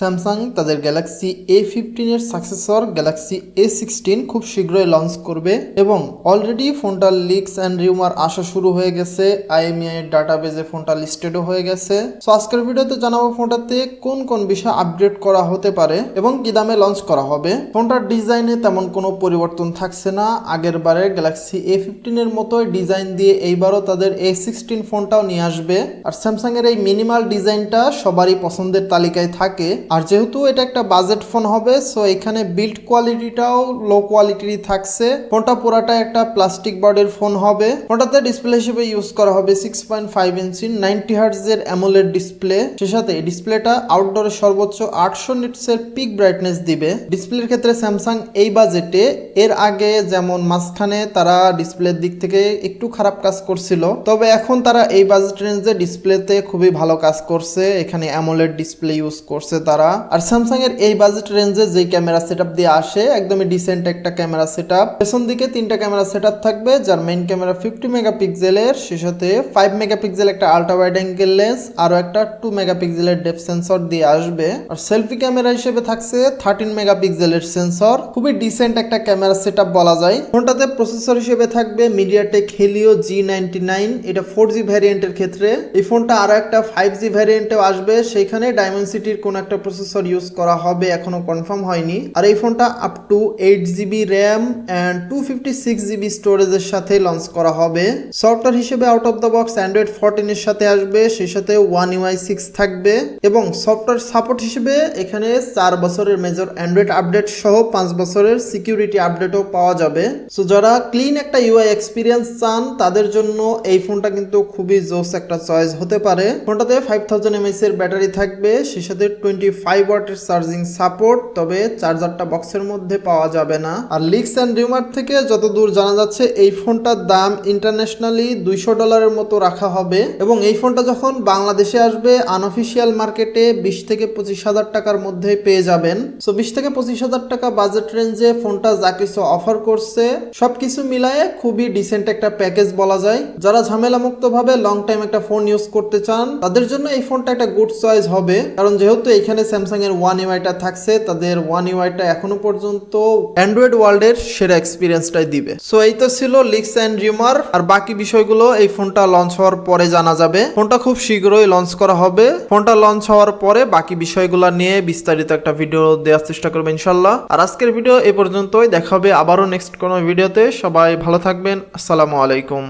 Samsung তাদের Galaxy A15 এর successor Galaxy A16 খুব শীঘ্রই লঞ্চ করবে এবং অলরেডি ফোনটার লিকস অ্যান্ড রিউমার আসা শুরু হয়ে গেছে। IMEI এর ডাটাবেজে ফোনটা লিস্টেডও হয়ে গেছে। সো আজকের ভিডিওতে জানাবো ফোনটাতে কোন কোন বিষয় আপডেট করা হতে পারে এবং কি দামে লঞ্চ করা হবে। ফোনটার ডিজাইনে তেমন কোনো পরিবর্তন থাকছে না, আগের বারে গ্যালাক্সি A15 এর মতোই ডিজাইন দিয়ে এইবারও তাদের A16 ফোনটাও নিয়ে আসবে। আর স্যামসাং এর এই মিনিমাল ডিজাইনটা সবারই পছন্দের তালিকায় থাকে। আর যেহেতু এটা একটা বাজেট ফোন হবে, সো এখানে বিল্ড কোয়ালিটিটাও লো কোয়ালিটিরই থাকছে। ফোনটা পুরাটা একটা প্লাস্টিক বডির ফোন হবে। ফোনটাতে ডিসপ্লে হিসেবে ইউজ করা হবে 6.5 ইঞ্চি 90 হার্টজের অ্যামোলেড ডিসপ্লে। সে সাথে এই ডিসপ্লেটা আউটডোরে সর্বোচ্চ 800 নিটসের পিক ব্রাইটনেস দিবে। ডিসপ্লের ক্ষেত্রে স্যামসাং এই বাজেটে এর আগে যেমন মাঝখানে তারা ডিসপ্লের দিক থেকে একটু খারাপ কাজ করছিল, তবে এখন তারা এই বাজেট রেঞ্জে ডিসপ্লেতে খুবই ভালো কাজ করছে। এখানে অ্যামোলেড ডিসপ্লে ইউজ করছে তারা। আর স্যামসাং এর এই বাজেট রেঞ্জে যে ক্যামেরা সেটআপ দিয়ে আসে একদমই ডিসেন্ট একটা ক্যামেরা সেটআপ। পেছন দিকে 3টা ক্যামেরা সেটআপ থাকবে, যার মেইন ক্যামেরা 50 মেগাপিক্সেলের, সে সাথে 5 মেগাপিক্সেল একটা আলট্রা ওয়াইড অ্যাঙ্গেল লেন্স, আরো একটা 2 মেগাপিক্সেলের ডেপথ সেন্সর দিয়ে আসবে। আর সেলফি ক্যামেরা হিসেবে থাকছে 13 মেগাপিক্সেলের সেন্সর। খুবই ডিসেন্ট একটা ক্যামেরা সেটআপ বলা যায়। ফোনটাতে প্রসেসর হিসেবে থাকবে MediaTek Helio G99, এটা 4G ভ্যারিয়েন্টের ক্ষেত্রে। এই ফোনটা আরো একটা 5G ভ্যারিয়েন্টেও আসবে, সেখানে ডায়মেনসিটির কোন একটা প্রসেসর ইউজ করা হবে, এখনো কনফার্ম হয়নি। আর এই ফোনটা up to 8GB RAM and 256GB স্টোরেজের সাথে লঞ্চ করা হবে। সফটওয়্যার হিসেবে out of the box Android 14 এর সাথে আসবে, সেই সাথে One UI 6 থাকবে এবং সফটওয়্যার সাপোর্ট হিসেবে এখানে 4 বছরের মেজর অ্যান্ড্রয়েড আপডেট সহ 5 বছরের সিকিউরিটি আপডেটও পাওয়া যাবে। সো যারা ক্লিন একটা UI এক্সপিরিয়েন্স চান তাদের জন্য এই ফোনটা কিন্তু খুবই জোস একটা চয়েস হতে পারে। ফোনটাতে 5000 mAh এর ব্যাটারি থাকবে, সেই সাথে 25 ওয়াটের চার্জিং সাপোর্ট, তবে চার্জারটা বক্সের মধ্যে পাওয়া যাবে না। আর লিকস অ্যান্ড রিউমার থেকে যতদূর জানা যাচ্ছে এই ফোনটার দাম ইন্টারন্যাশনালি $200 মতো রাখা হবে এবং এই ফোনটা যখন বাংলাদেশে আসবে আনঅফিশিয়াল মার্কেটে 20 থেকে 25,000 টাকার মধ্যে পেয়ে যাবেন। সো 20 থেকে 25,000 টাকা বাজেট রেঞ্জে ফোনটা যা কিছু অফার করছে সবকিছু মিলায়ে খুবই ডিসেন্ট একটা প্যাকেজ বলা যায়। যারা ঝামেলা মুক্ত ভাবে লং টাইম একটা ফোন ইউজ করতে চান তাদের জন্য এই ফোনটা একটা গুড চয়েস হবে, কারণ যেহেতু এখানে স্যামসাং এর One UI-টা থাকছে, তাদের One UI-টা এখনো পর্যন্ত অ্যান্ড্রয়েড ওয়ার্ল্ডের সেরা এক্সপিরিয়েন্সটাই দিবে। সো এই তো ছিল লিকস অ্যান্ড রিউমার, আর বাকি বিষয়গুলো এই ফোনটা লঞ্চ হওয়ার পরে জানা যাবে। ফোনটা খুব শীঘ্রই লঞ্চ করা হবে। ফোনটা লঞ্চ হওয়ার পরে বাকি বিষয়গুলো নিয়ে বিস্তারিত একটা ভিডিও দেওয়ার চেষ্টা করবো ইনশাল্লাহ। আর আজকের ভিডিও এই পর্যন্তই, দেখা হবে আবারও নেক্সট কোনো ভিডিওতে। সবাই ভালো থাকবেন, আসসালামু আলাইকুম।